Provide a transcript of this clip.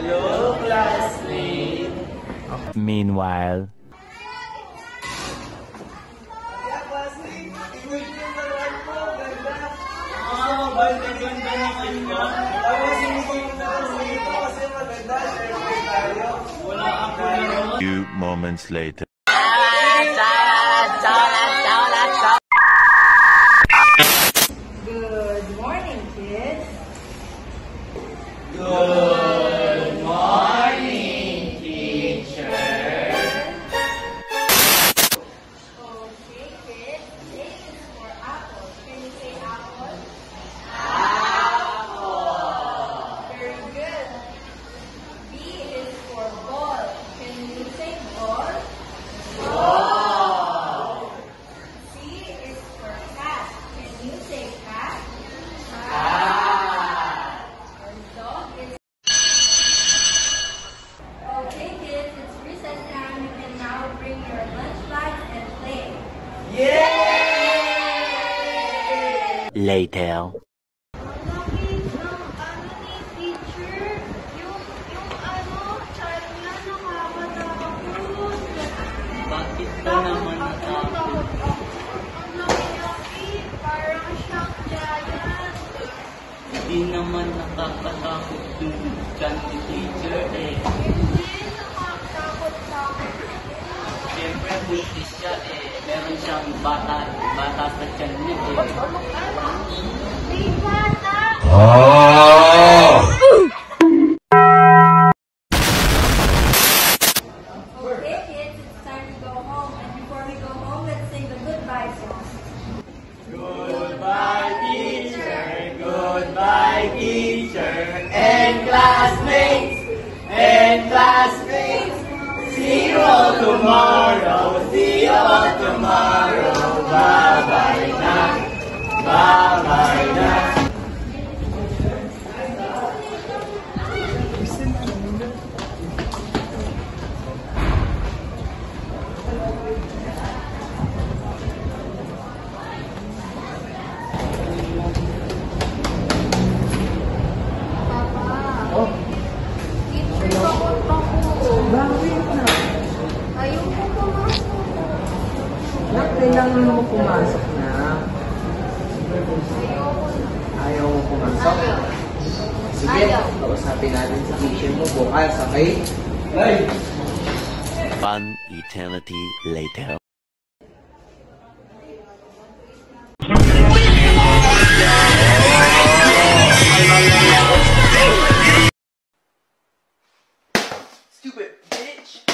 Hello, classmate. Meanwhile. Ganda na kanya. Tapos hindi ko yung dito kasi maganda. Wala ako naman. Few moments later. Good morning, kids. Good morning, teacher. Okay, kids. A is for apple. Can you say apple? Very good. B is for ball. Can you say ball? C is for cat. Can you say cat? And dog is... Okay, kids, it's recess time. You can now bring your lunch bags and play. Later. Bakit ka naman natakot? Hindi naman nakakatakot yung candy teacher eh. Siyempre, buntis siya eh. Meron siyang bata sa tiyan niya eh. Okay, kids, it's time to go home. And before we go home, let's sing the goodbye song. Goodbye, teacher. Goodbye, teacher. And classmates. And classmates. See you all tomorrow. See you all tomorrow. Bye-bye na. Bye-bye na. Teacher, bakit ako? Bakit na? Ayaw ko pumasok. Nak, kailangan mo pumasok na. Ayoko na. Ayaw mo pumasok? Sige, Ayaw. kausapin natin sa teacher mo bukas, okay? Hey! One eternity later. Stupid bitch!